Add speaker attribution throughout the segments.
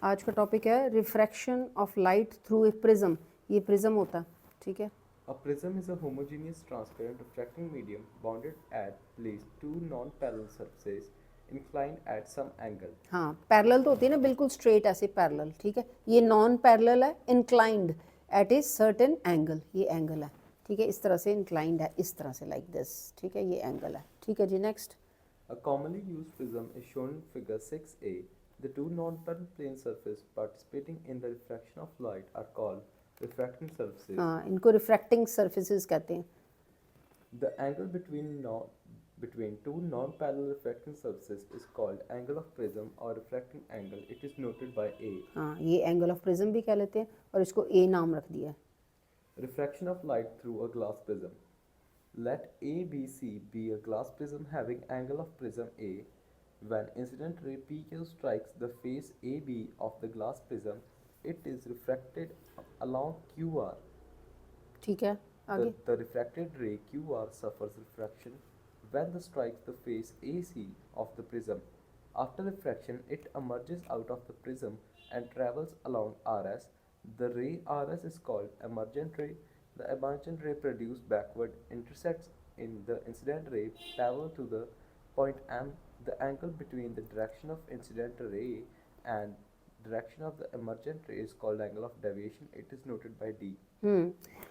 Speaker 1: आज का टॉपिक है refraction of light through a prism. ये प्रिज्म होता है, ठीक है।
Speaker 2: A prism is a homogeneous transparent refracting medium bounded at least two non-parallel surfaces inclined at some angle.
Speaker 1: हाँ, पैरेलल तो होती है ना, बिल्कुल स्ट्रेट ऐसे पैरेलल, ठीक है। ये नॉन पैरेलल है, inclined at a certain angle. ये एंगल है, ठीक है, इस तरह से इंक्लाइंड है, इस तरह से लाइक दिस, ठीक है, ये एंगल है, ठीक है जी। Next,
Speaker 2: A commonly used prism is shown in figure 6a. The two non-parallel plane surfaces participating in the refraction of light are called refracting surfaces.
Speaker 1: हाँ, इनको रिफ्रैक्टिंग सर्फेसिस कहते हैं।
Speaker 2: The angle between two non-parallel refracting surfaces is called angle of prism or refracting angle. It is noted by A.
Speaker 1: हाँ, ये angle of prism भी कह लेते हैं और इसको ए नाम रख दिया है।
Speaker 2: Refraction of light through a glass prism. Let ABC be a glass prism having angle of prism A. When incident ray PQ strikes the face AB of the glass prism, it is refracted along QR.
Speaker 1: ठीक है, आगे।
Speaker 2: The refracted ray QR suffers refraction when the strikes the face AC of the prism. After refraction, it emerges out of the prism and travels along RS. The ray RS is called emergent ray. The emergent ray produced backward intersects in the incident ray parallel to the point M. The angle between the direction of incident ray and direction of the emergent ray is called angle of deviation. It is noted by D.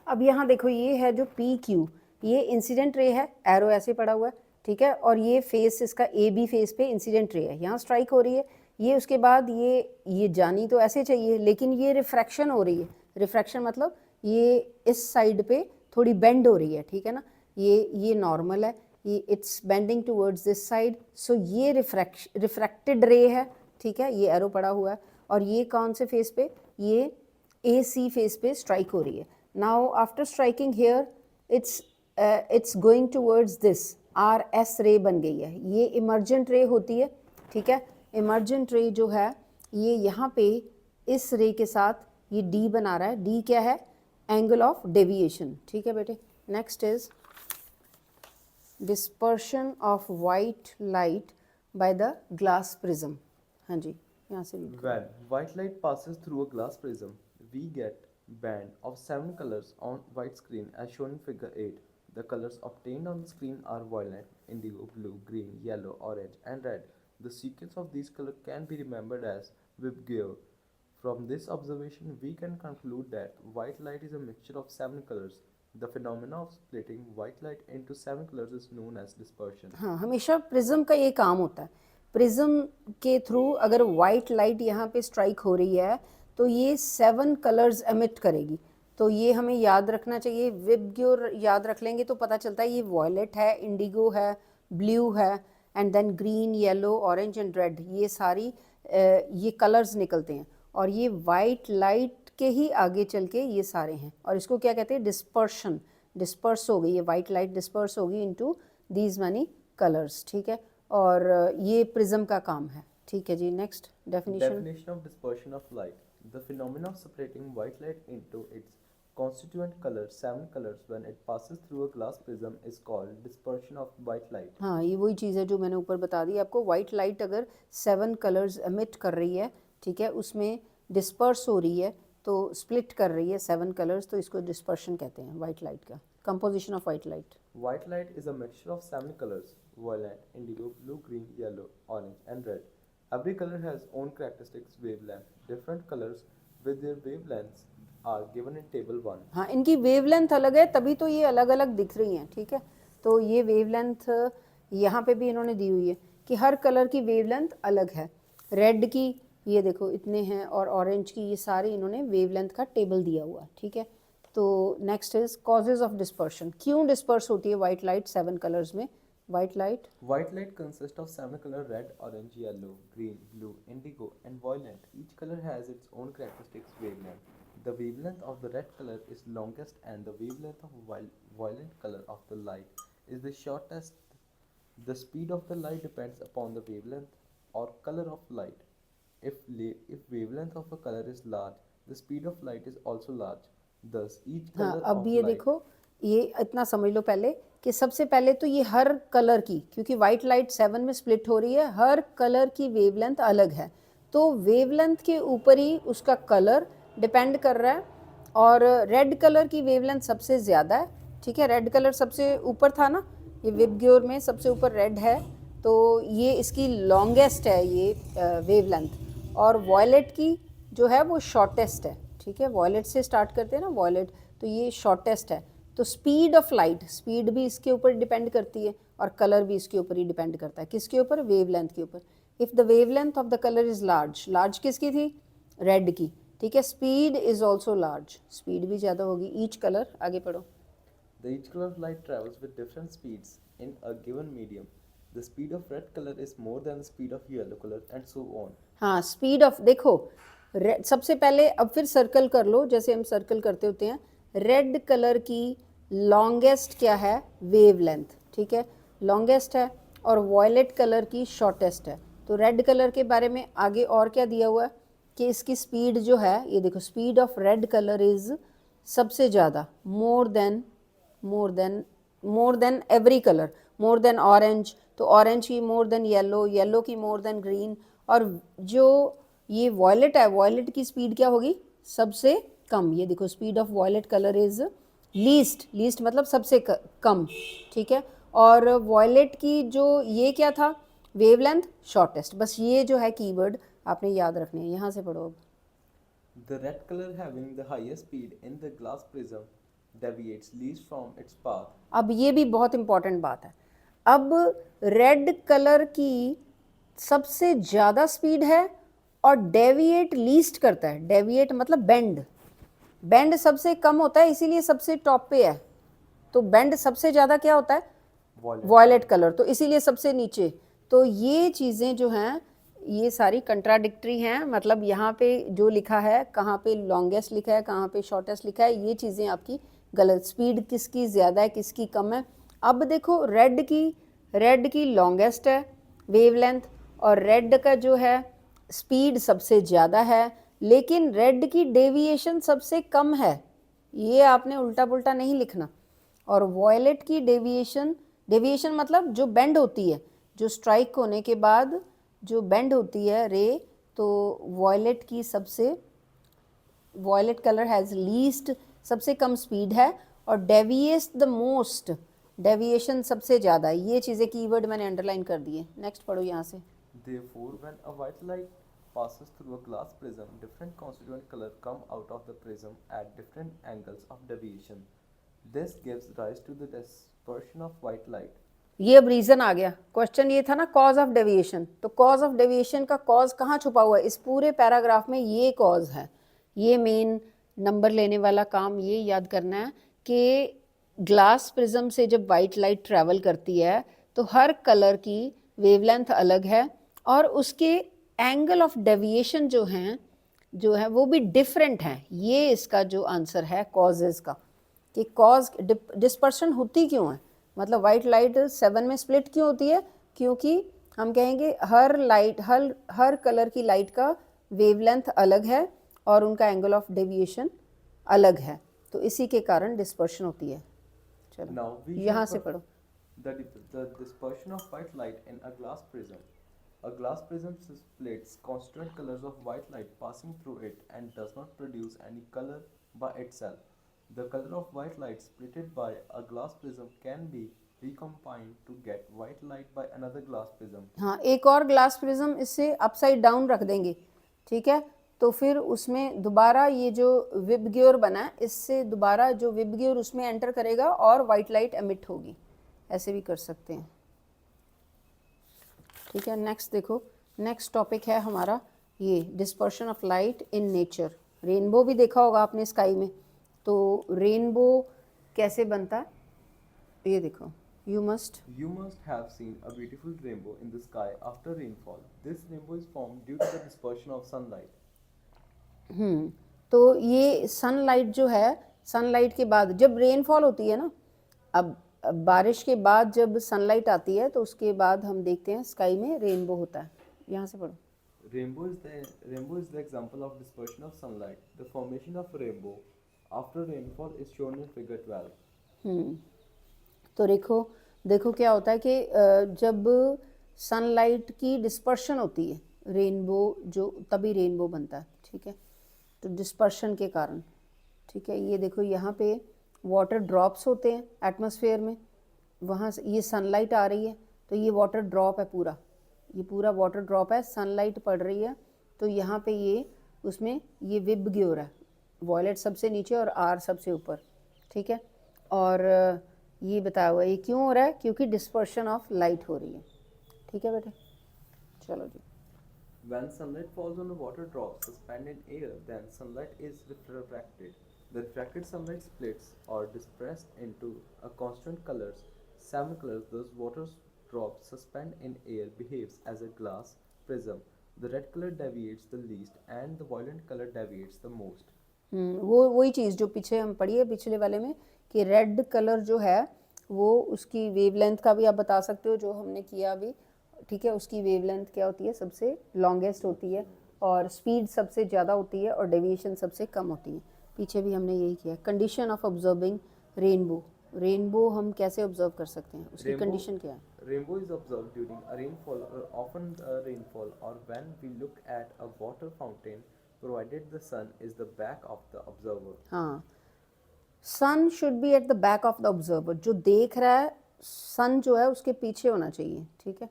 Speaker 1: अब यहाँ देखो, ये है जो P Q, ये incident ray है, arrow ऐसे पड़ा हुआ है, ठीक है। और ये फेस इसका ए बी फेस पे इंसिडेंट रे है, यहाँ स्ट्राइक हो रही है। ये उसके बाद ये जानी तो ऐसे चाहिए, लेकिन ये रिफ्रैक्शन हो रही है। रिफ्रैक्शन मतलब ये इस साइड पे थोड़ी बेंड हो रही है, ठीक है ना। ये नॉर्मल है, ये it's bending towards this side, so ये रिफ्रैक्टेड रे है, ठीक है। ये एरो पड़ा हुआ है और ये कौन से फेस पे, ये ए सी फेस पे स्ट्राइक हो रही है। Now after striking here it's going towards this, R S ray बन गई है। ये इमर्जेंट रे होती है, ठीक है। इमर्जेंट रे जो है ये यहाँ पे इस रे के साथ ये डी बना रहा है। डी क्या है, एंगल ऑफ डेविएशन, ठीक है बेटे। Next is dispersion of white light by the glass prism. हाँ जी, यहाँ से read करो।
Speaker 2: When white light passes through a glass prism, we get band of 7 colors on white screen as shown in figure 8. The colors obtained on the screen are violet, indigo, blue, green, yellow, orange, and red. The sequence of these colors can be remembered as Vibgyor. From this observation, we can conclude that white light is a mixture of 7 colors. The phenomena of splitting white light into 7 colors is known as dispersion.
Speaker 1: हाँ, हमेशा prism का ये काम होता है। Prism के through अगर white light यहाँ पे स्ट्राइक हो रही है तो ये 7 कलर्स एमिट करेगी। तो ये हमें याद रखना चाहिए। विबग्योर याद रख लेंगे तो पता चलता है ये वॉयलेट है, इंडिगो है, ब्लू है, and then green, yellow, orange and red, ये सारी ये कलर्स निकलते हैं। और ये वाइट लाइट के ही आगे चल के ये सारे हैं, और इसको क्या कहते हैं, डिस्पर्शन। डिस्पर्स हो गई ये वाइट लाइट, डिस्पर्स होगी इनटू दीज मैनी कलर्स, ठीक है। और ये प्रिज्म का काम है, ठीक है जी। Next definition.
Speaker 2: Definition of dispersion of light. The phenomena of separating white light into its constituent colors, 7 colors, when it passes through a glass prism is called dispersion of white light.
Speaker 1: हाँ, ये वही चीज़ है जो मैंने ऊपर बता दी आपको। White light अगर 7 कलर्स एमिट कर रही है, ठीक है, उसमें डिस्पर्स हो रही है, तो स्प्लिट कर रही है 7 कलर्स, तो इसको डिस्पर्शन कहते हैं वाइट लाइट का। Composition of white light.
Speaker 2: White light is a mixture of 7 colors: violet, indigo, blue, green, yellow, orange, and red. Every color has own characteristics wavelength. Different colors with their wavelengths are given in table 1.
Speaker 1: हाँ, इनकी wavelength अलग है, तभी तो ये अलग अलग दिख रही हैं, ठीक है। तो ये वेवलेंथ यहाँ पे भी इन्होंने दी हुई है कि हर कलर की वेवलेंथ अलग है। रेड की ये देखो इतने हैं, और ऑरेंज की ये सारे इन्होंने वेवलेंथ का टेबल दिया हुआ है, ठीक है। तो next is causes of dispersion. क्यों डिस्पर्स होती है वाइट लाइट 7 कलर्स में? White light
Speaker 2: White light consists of 7 colors: red, orange, yellow, green, blue, indigo, and violet. Each color has its own characteristics wavelength. The wavelength of the red color is longest and the wavelength of violet color of the light is the shortest. The speed of the light depends upon the wavelength or color of light. If wavelength of a color is large, the speed of light is also large. Thus, each
Speaker 1: हाँ,
Speaker 2: color
Speaker 1: अब
Speaker 2: of
Speaker 1: ये
Speaker 2: light
Speaker 1: देखो, ये इतना समझ लो पहले कि सबसे पहले तो ये हर कलर की, क्योंकि वाइट लाइट 7 में स्प्लिट हो रही है, हर कलर की वेवलेंथ अलग है। तो वेवलेंथ के ऊपर ही उसका कलर डिपेंड कर रहा है, और रेड कलर की वेवलेंथ सबसे ज़्यादा है, ठीक है, रेड कलर सबसे ऊपर था ना, ये विबग्योर में सबसे ऊपर रेड है, तो ये इसकी लॉन्गेस्ट है ये वेवलेंथ, और वॉयलेट की जो है वो शॉर्टेस्ट है, ठीक है, वॉयलेट से स्टार्ट करते हैं ना, वॉयलेट, तो ये शॉर्टेस्ट है। तो स्पीड ऑफ लाइट, स्पीड भी इसके ऊपर डिपेंड करती है और कलर भी इसके ऊपर ही डिपेंड करता है, किसके ऊपर, वेवलेंथ के ऊपर। If the wavelength of the colour is large, large किसकी थी, रेड की, ठीक है, speed is also large, speed भी ज़्यादा होगी, ईच कलर, आगे पढ़ो।
Speaker 2: The each color of light travels with different speeds in a given medium. The speed of red color is more than the speed of yellow color and so on.
Speaker 1: हाँ, speed of, देखो सबसे पहले, अब फिर circle कर लो जैसे हम circle करते होते हैं, रेड कलर की लॉन्गेस्ट क्या है, वेवलेंथ, ठीक है, लॉन्गेस्ट है, और वॉयलेट कलर की शॉर्टेस्ट है। तो रेड कलर के बारे में आगे और क्या दिया हुआ है कि इसकी स्पीड जो है, ये देखो, speed of red colour is सबसे ज़्यादा, more than every colour, more than orange, तो ऑरेंज की मोर देन येलो, येलो की मोर देन ग्रीन, और जो ये वॉयलेट है, वॉयलेट की स्पीड क्या होगी, सबसे कम, ये देखो, speed of violet colour is least, least मतलब सबसे कम, ठीक है, और वॉयलेट की जो ये क्या था, वेवलेंथ शॉर्टेस्ट, बस ये जो है कीवर्ड आपने याद रखने हैं। यहाँ से पढ़ो अब।
Speaker 2: The red color having the highest speed in the glass prism deviates least from its path.
Speaker 1: अब ये भी बहुत इंपॉर्टेंट बात है, अब रेड कलर की सबसे ज़्यादा स्पीड है और डेविएट लीस्ट करता है, डेविएट मतलब बेंड, बेंड सबसे कम होता है, इसीलिए सबसे टॉप पे है, तो बेंड सबसे ज़्यादा क्या होता है, वॉयलेट कलर, तो इसीलिए सबसे नीचे। तो ये चीज़ें जो हैं ये सारी कंट्राडिक्टरी हैं, मतलब यहाँ पे जो लिखा है, कहाँ पे लॉन्गेस्ट लिखा है, कहाँ पे शॉर्टेस्ट लिखा है, ये चीज़ें आपकी गलत, स्पीड किसकी ज़्यादा है, किसकी कम है। अब देखो, रेड की लॉन्गेस्ट है वेवलेंथ, और रेड का जो है स्पीड सबसे ज़्यादा है, लेकिन रेड की डेविएशन सबसे कम है, ये आपने उल्टा पुल्टा नहीं लिखना। और वॉयलेट की डेविएशन, डेविएशन मतलब जो बेंड होती है, जो स्ट्राइक होने के बाद जो बेंड होती है रे, तो वॉयलेट की सबसे, वॉयलेट कलर हैज़ लीस्ट, सबसे कम स्पीड है, और डेविएट्स द मोस्ट, डेविएशन सबसे ज़्यादा है। ये चीज़ें कीवर्ड मैंने अंडरलाइन कर दिए। नेक्स्ट पढ़ो यहाँ से।
Speaker 2: Therefore, when a white light passes through a glass prism, different constituent colors come out of the prism at different angles of deviation. This gives rise to the dispersion of white light.
Speaker 1: ये अब reason आ गया, question ये था ना cause of deviation, तो cause of deviation का cause कहाँ छुपा हुआ है, इस पूरे पैराग्राफ में ये कॉज है। ये मेन नंबर लेने वाला काम ये याद करना है कि ग्लास प्रिज्म से जब वाइट लाइट ट्रैवल करती है तो हर कलर की वेवलेंथ अलग है, और उसके एंगल ऑफ डेविएशन जो है वो भी डिफरेंट हैं। ये इसका जो आंसर है कॉजेज़ का, कि कॉज डिस्पर्शन होती क्यों है, मतलब वाइट लाइट 7 में स्प्लिट क्यों होती है, क्योंकि हम कहेंगे हर कलर की लाइट का वेवलेंथ अलग है और उनका एंगल ऑफ डेविएशन अलग है, तो इसी के कारण डिस्पर्शन होती है। चलो
Speaker 2: Now we
Speaker 1: यहाँ
Speaker 2: shall
Speaker 1: से पढ़ो।
Speaker 2: the dispersion of white light in a glass prism. A glass prism splits constituent colors of white light passing through it and does not produce any color by itself. The color of white light splitted by a glass prism can be recombined to get white light by another glass prism.
Speaker 1: हाँ, एक और glass prism इससे upside down रख देंगे, ठीक है, तो फिर उसमें दोबारा ये जो विबग्योर बना है, इससे दोबारा जो विबग्योर उसमें एंटर करेगा और वाइट लाइट एमिट होगी, ऐसे भी कर सकते हैं, ठीक है। नेक्स्ट देखो, नेक्स्ट टॉपिक है हमारा ये dispersion of light in nature. Rainbow भी देखा होगा आपने स्काई में, तो रेनबो कैसे बनता है, ये देखो, You must
Speaker 2: have seen a beautiful rainbow in the sky after rainfall. This rainbow is formed due to the dispersion of sunlight.
Speaker 1: तो ये सनलाइट जो है, सनलाइट के बाद जब रेनफॉल होती है ना, अब बारिश के बाद जब सनलाइट आती है तो उसके बाद हम देखते हैं स्काई में रेनबो होता है। यहाँ से पढ़ो।
Speaker 2: Rainbow is the example of dispersion of sunlight. The formation of rainbow after rainfall is shown in figure 12.
Speaker 1: तो देखो क्या होता है कि जब सनलाइट की डिस्पर्शन होती है, रेनबो जो तभी रेनबो बनता है, ठीक है, तो डिस्पर्शन के कारण, ठीक है। ये देखो यहाँ पे वाटर ड्रॉप्स होते हैं एटमॉस्फेयर में, वहाँ से ये सनलाइट आ रही है तो ये वाटर ड्रॉप है पूरा, ये पूरा वाटर ड्रॉप है, सनलाइट पड़ रही है तो यहाँ पे ये उसमें ये विबग्योर है, वॉयलेट सबसे नीचे और आर सबसे ऊपर, ठीक है। और ये बताया हुआ है ये क्यों हो रहा है, क्योंकि डिस्पर्शन ऑफ लाइट हो रही है, ठीक है बेटे, चलो जी।
Speaker 2: When sunlight falls on a water drop suspended in air, then sunlight is refracted. The refracted sunlight splits or dispersed into a constant colors, seven colors. Those water drops suspend in air behaves as a glass prism. The red color deviates the least and the violet color deviates the most.
Speaker 1: वो वही चीज़ जो पीछे हम पढ़ी है पिछले वाले में कि रेड कलर जो है वो उसकी वेवलेंथ का भी आप बता सकते हो, जो हमने किया अभी, ठीक है, उसकी वेवलेंथ क्या होती है, सबसे लॉन्गेस्ट होती है और स्पीड सबसे ज़्यादा होती है और डेविएशन सबसे कम होती है। पीछे भी हमने यही किया। Condition of observing rainbow, rainbow हम कैसे ऑब्जर्व कर सकते हैं, उसकी कंडीशन क्या है?
Speaker 2: Rainbow is observed during a rainfall or often a rainfall or when we look at a water fountain provided the sun is the back of the observer.
Speaker 1: हाँ, sun should be at the back of the observer, जो देख रहा है सन जो है उसके पीछे होना चाहिए, ठीक है,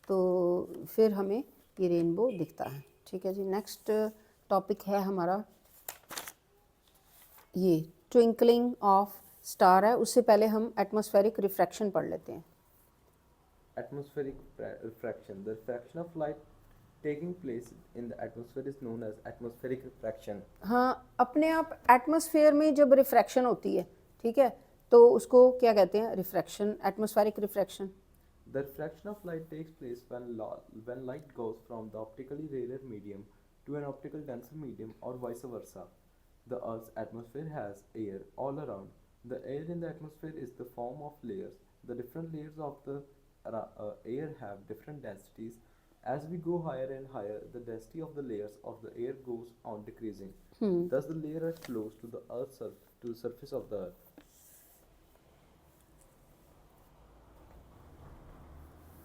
Speaker 1: तो फिर हमें ये रेनबो दिखता है, ठीक है जी। नेक्स्ट टॉपिक है हमारा ये ट्विंकलिंग ऑफ स्टार है, उससे पहले हम एटमॉस्फेरिक रिफ्रैक्शन पढ़ लेते हैं।
Speaker 2: Atmospheric refraction. The refraction of light taking place in the atmosphere is known as atmospheric refraction.
Speaker 1: हाँ, अपने आप एटमॉस्फेयर में जब रिफ्रैक्शन होती है, ठीक है, तो उसको क्या कहते हैं, refraction, atmospheric refraction.
Speaker 2: The refraction of light takes place when light goes from the optically rarer medium to an optical denser medium or vice versa. The Earth's atmosphere has air all around. The air in the atmosphere is the form of layers. The different layers of the air have different densities. As we go higher and higher, the density of the layers of the air goes on decreasing. Thus, the layer is close to the to the surface of the Earth.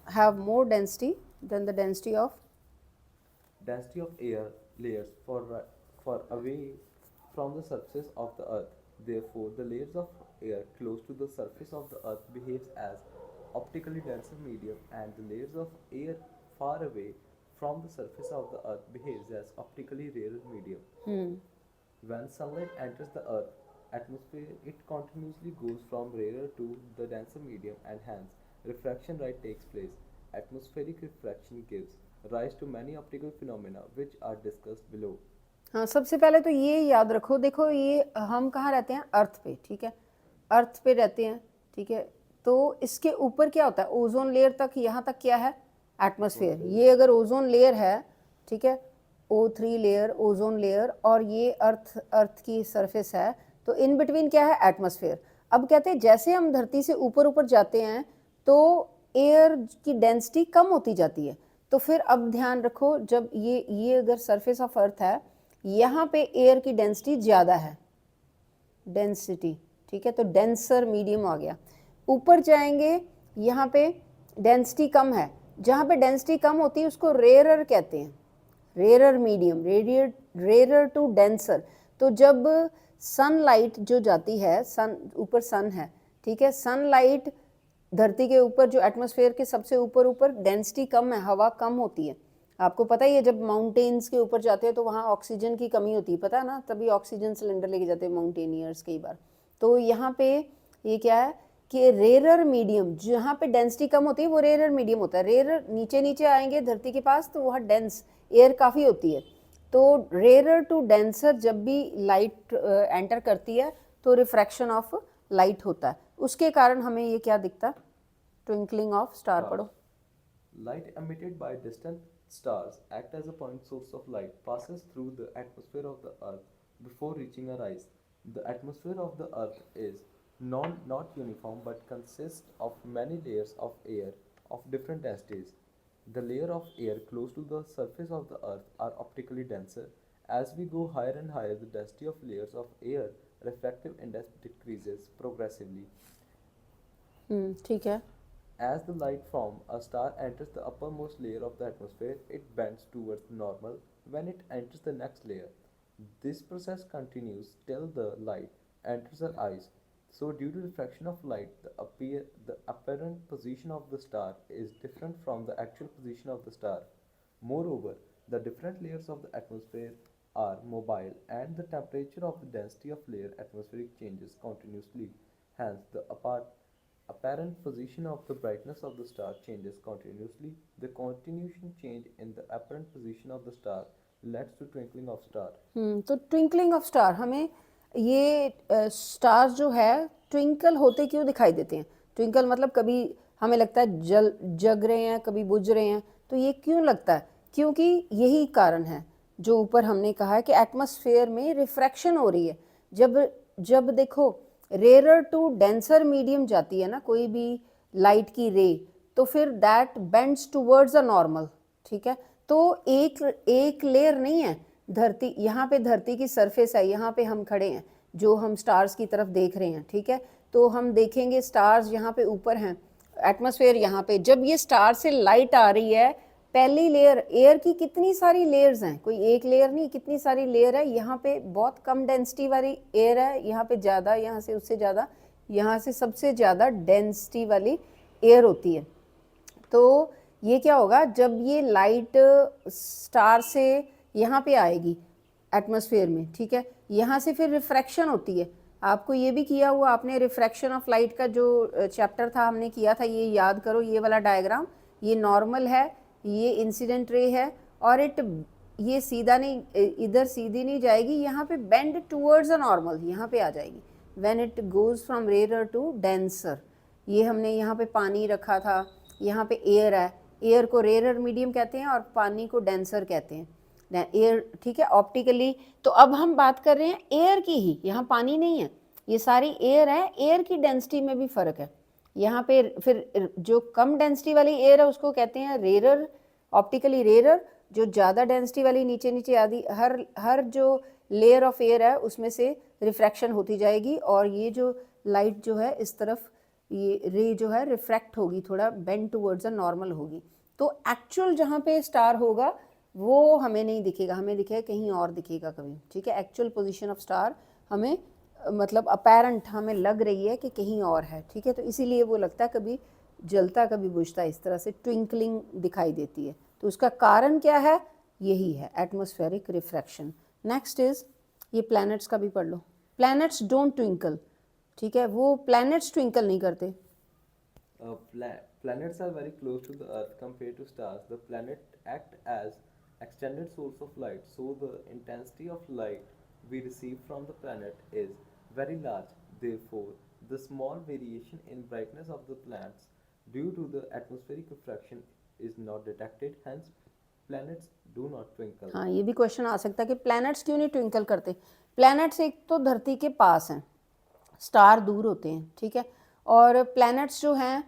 Speaker 1: Have more density than the density of
Speaker 2: Air layers for away from the surface of the earth. Therefore, the layers of air close to the surface of the earth behaves as optically denser medium, and the layers of air far away from the surface of the earth behaves as optically rarer medium. When sunlight enters the earth atmosphere, it continuously goes from rarer to the denser medium, and hence refraction right takes place. Atmospheric refraction gives rise to many optical phenomena which are discussed below.
Speaker 1: हाँ, सबसे पहले तो ये याद रखो, देखो ये हम कहाँ रहते हैं, अर्थ पे, ठीक है, अर्थ पे रहते हैं, ठीक है, तो इसके ऊपर क्या होता है, ओजोन लेयर तक, यहाँ तक क्या है, एटमॉस्फेयर। ये अगर ओजोन लेयर है, ठीक है, O3 लेयर, ओजोन लेयर, और ये अर्थ की सरफेस है, तो इन बिटवीन क्या है, एटमॉस्फेयर। अब कहते हैं जैसे हम धरती से ऊपर ऊपर जाते हैं तो एयर की डेंसिटी कम होती जाती है, तो फिर अब ध्यान रखो, जब ये अगर सरफेस ऑफ अर्थ है, यहाँ पे एयर की डेंसिटी ज़्यादा है, डेंसिटी, ठीक है, तो डेंसर मीडियम आ गया। ऊपर जाएंगे, यहाँ पे डेंसिटी कम है, जहाँ पे डेंसिटी कम होती है उसको रेरर कहते हैं, rarer medium, rarer to denser. तो जब सनलाइट जो जाती है, सन ऊपर सन है, ठीक है, सनलाइट धरती के ऊपर जो एटमॉस्फेयर के सबसे ऊपर डेंसिटी कम है, हवा कम होती है। आपको पता ही है जब माउंटेन्स के ऊपर जाते हैं तो वहाँ ऑक्सीजन की कमी होती है, पता है ना, तभी ऑक्सीजन सिलेंडर लेके जाते हैं माउंटेनियर्स कई बार। तो यहाँ पे ये क्या है कि रेरर मीडियम, जहाँ पे डेंसिटी कम होती है वो रेरर मीडियम होता है। रेरर नीचे आएंगे धरती के पास तो वहाँ डेंस एयर काफ़ी होती है, तो रेरर टू डेंसर जब भी लाइट एंटर करती है तो रिफ्रैक्शन ऑफ लाइट होता है, उसके कारण हमें ये क्या दिखता है, ट्विंकलिंग ऑफ स्टार पढ़ो।
Speaker 2: Light emitted by distant stars act as a point source of light, passes through the atmosphere of the earth before reaching our eyes. The atmosphere of the earth is not uniform but consists of many layers of air of different densities. The layer of air close to the surface of the earth are optically denser. As we go higher and higher, the density of layers of air refractive index decreases progressively.
Speaker 1: ठीक है।
Speaker 2: As the light from a star enters the uppermost layer of the atmosphere, it bends towards normal when it enters the next layer. This process continues till the light enters our eyes. So, due to refraction of light, the apparent position of the star is different from the actual position of the star. Moreover, the different layers of the atmosphere are mobile and the temperature of the density of layer atmospheric changes continuously. Hence, the apparent position of the brightness of the star changes continuously. The continuation change in the apparent position of the star leads to twinkling of star.
Speaker 1: तो twinkling of star हमें ये stars जो है twinkle होते क्यों दिखाई देते हैं? ट्विंकल मतलब कभी हमें लगता है जग रहे हैं, कभी बुझ रहे हैं, तो ये क्यों लगता है? क्योंकि यही कारण है जो ऊपर हमने कहा है कि एटमॉस्फेयर में रिफ्रैक्शन हो रही है। जब देखो रेयर टू डेंसर मीडियम जाती है ना कोई भी लाइट की रे, तो फिर that bends towards a normal, ठीक है? तो एक लेयर नहीं है धरती, यहाँ पे धरती की सरफेस है, यहाँ पे हम खड़े हैं जो हम स्टार्स की तरफ देख रहे हैं, ठीक है? तो हम देखेंगे स्टार्स यहाँ पे ऊपर हैं, एटमॉस्फेयर यहाँ पे। जब ये स्टार से लाइट आ रही है, पहली लेयर, एयर की कितनी सारी लेयर्स हैं, कोई एक लेयर नहीं, कितनी सारी लेयर है। यहाँ पे बहुत कम डेंसिटी वाली एयर है, यहाँ पे ज़्यादा, यहाँ से उससे ज़्यादा, यहाँ से सबसे ज़्यादा डेंसिटी वाली एयर होती है। तो ये क्या होगा, जब ये लाइट स्टार से यहाँ पे आएगी एटमॉस्फेयर में, ठीक है, यहाँ से फिर रिफ्रैक्शन होती है। आपको ये भी किया हुआ आपने, रिफ्रैक्शन ऑफ लाइट का जो चैप्टर था हमने किया था, ये याद करो, ये वाला डायग्राम, ये नॉर्मल है, ये इंसिडेंट रे है, और ये सीधा नहीं, इधर सीधी नहीं जाएगी, यहाँ पे बेंड टूवर्ड्स अ नॉर्मल, यहाँ पे आ जाएगी when it goes from rare to denser. ये हमने यहाँ पे पानी रखा था, यहाँ पे एयर है, एयर को रेयर मीडियम कहते हैं और पानी को डेंसर कहते हैं, एयर, ठीक है, ऑप्टिकली। तो अब हम बात कर रहे हैं एयर की ही, यहाँ पानी नहीं है, ये सारी एयर है, एयर की डेंसिटी में भी फ़र्क है। यहाँ पे फिर जो कम डेंसिटी वाली एयर है उसको कहते हैं रेयर, ऑप्टिकली रेयर। जो ज़्यादा डेंसिटी वाली नीचे नीचे आदि हर जो लेयर ऑफ एयर है उसमें से रिफ्रैक्शन होती जाएगी, और ये जो लाइट जो है इस तरफ, ये रे जो है रिफ्रैक्ट होगी, थोड़ा बेंड टूवर्ड्स अ नॉर्मल होगी। तो एक्चुअल जहाँ पे स्टार होगा वो हमें नहीं दिखेगा, हमें दिखेगा कहीं और दिखेगा कभी, ठीक है? एक्चुअल पोजीशन ऑफ स्टार हमें मतलब अपैरेंट हमें लग रही है कि कहीं और है, ठीक है? तो इसीलिए वो लगता है कभी जलता कभी बुझता, इस तरह से ट्विंकलिंग दिखाई देती है। तो उसका कारण क्या है? यही है एटमॉस्फेरिक रिफ्रैक्शन। नेक्स्ट इज, ये प्लैनेट्स का भी पढ़ लो। प्लैनेट्स डोंट ट्विंकल, ठीक है, वो प्लैनेट्स ट्विंकल नहीं करते।
Speaker 2: Planets are very close to the Earth compared to stars. The planet act as extended source of light, so the intensity of light we receive from the planet is very large. Therefore, the small variation in brightness of the planets due to the atmospheric refraction is not detected. Hence, planets do not twinkle.
Speaker 1: हाँ, ये भी question आ सकता है कि planets क्यों नहीं twinkle करते। Planets एक तो धरती के पास हैं, स्टार दूर होते हैं, ठीक है, और प्लैनेट्स जो हैं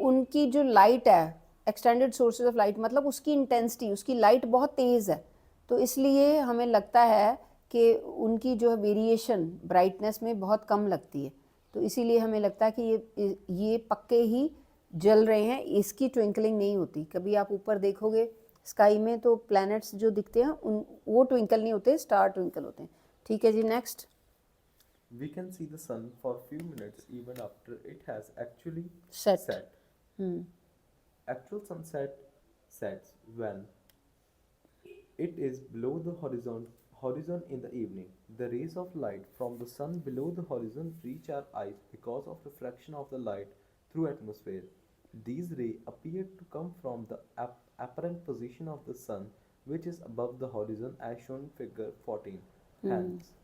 Speaker 1: उनकी जो लाइट है, एक्सटेंडेड सोर्सेज ऑफ लाइट, मतलब उसकी इंटेंसिटी, उसकी लाइट बहुत तेज़ है, तो इसलिए हमें लगता है कि उनकी जो है वेरिएशन ब्राइटनेस में बहुत कम लगती है। तो इसीलिए हमें लगता है कि ये पक्के ही जल रहे हैं, इसकी ट्विंकलिंग नहीं होती। कभी आप ऊपर देखोगे स्काई में तो प्लैनेट्स जो दिखते हैं वो ट्विंकल नहीं होते, स्टार ट्विंकल होते हैं, ठीक है जी। Next,
Speaker 2: We can see the sun for few minutes even after it has actually
Speaker 1: Set.
Speaker 2: set. Actual sunset sets when it is below the horizon in the evening. The rays of light from the sun below the horizon reach our eyes because of refraction of the light through atmosphere. These rays appear to come from the apparent position of the sun, which is above the horizon as shown in figure 14. Hence,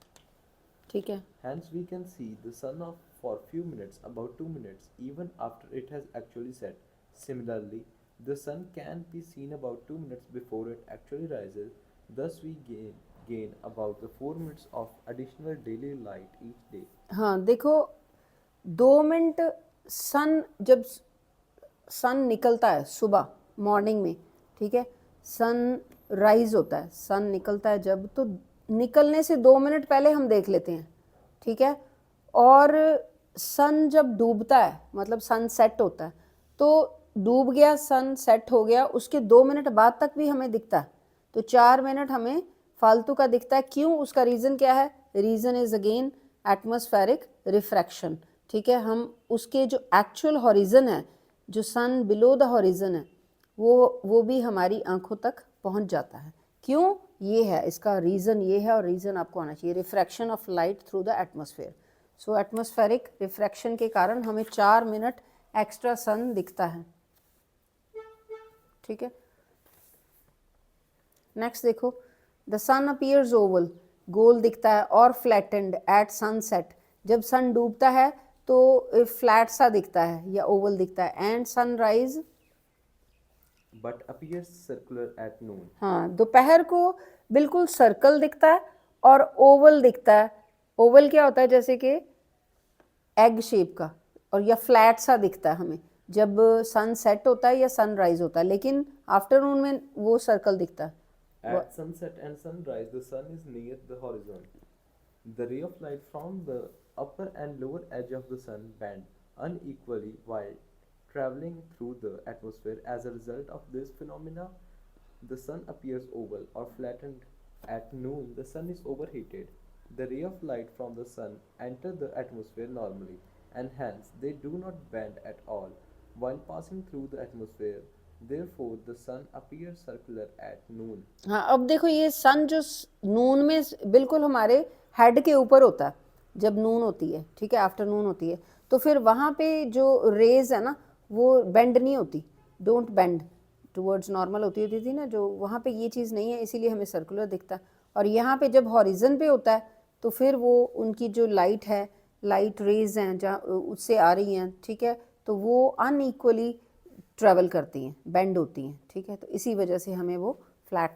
Speaker 1: ठीक है,
Speaker 2: Hence, we can see the sun for few minutes, about 2 minutes, even after it has actually set. Similarly, the sun can be seen about 2 minutes before it actually rises. Thus, we gain about the 4 minutes of additional daily light each day.
Speaker 1: हाँ देखो, 2 minute जब सन निकलता है सुबह morning में, ठीक है, sun rise होता है, सन निकलता है जब, तो निकलने से 2 मिनट पहले हम देख लेते हैं, ठीक है, और सन जब डूबता है, मतलब सन सेट होता है, तो डूब गया, सन सेट हो गया, उसके 2 मिनट बाद तक भी हमें दिखता है, तो 4 मिनट हमें फालतू का दिखता है। क्यों? उसका रीज़न क्या है? Reason is again atmospheric refraction. ठीक है, हम उसके जो एक्चुअल हॉरिजन है, जो सन बिलो द हॉरिजन है, वो भी हमारी आंखों तक पहुंच जाता है। क्यों? ये है इसका रीज़न, ये है, और रीज़न आपको आना चाहिए, refraction of light through the atmosphere. So atmospheric refraction के कारण हमें 4 मिनट एक्स्ट्रा सन दिखता है। ठीक है, नेक्स्ट देखो, द सन अपीयर्स ओवल, गोल दिखता है, और फ्लैटेंड एट सनसेट, जब सन डूबता है तो फ्लैट सा दिखता है या ओवल दिखता है, and sunrise
Speaker 2: but appears circular at noon.
Speaker 1: हाँ, दोपहर को बिल्कुल सर्कल दिखता है और ओवल दिखता है। ओवल क्या होता है? जैसे कि एग शेप का, और या फ्लैट सा दिखता है हमें जब सन सेट होता है या सनराइज होता है, लेकिन आफ्टरनून में वो सर्कल दिखता है।
Speaker 2: At sunset and sunrise, the sun is near the horizon. The ray of light from the upper and lower edge of the sun bend unequally while traveling through the atmosphere. As a result of this phenomena, the sun appears oval or flattened. At noon, the sun is overheated. The ray of light from the sun enter the atmosphere normally, and hence they do not bend at all while passing through the atmosphere. Therefore, the sun appears circular at noon.
Speaker 1: हाँ, अब देखो ये सन जो नून में बिल्कुल हमारे head के ऊपर होता है जब नून होती है, ठीक है, आफ्टरनून होती है, तो फिर वहाँ पे जो रेज है ना वो बेंड नहीं होती, डोंट बेंड टुवर्ड्स नॉर्मल होती थी ना, जो वहाँ पे ये चीज़ नहीं है, इसीलिए हमें सर्कुलर दिखता है। और यहाँ पे जब हॉरिजन पे होता है तो फिर वो उनकी जो लाइट है, लाइट रेज हैं जहाँ उससे आ रही हैं, ठीक है, तो वो अनइक्वली ट्रेवल करती हैं, बेंड होती हैं, ठीक है, तो इसी वजह से हमें वो फ्लैट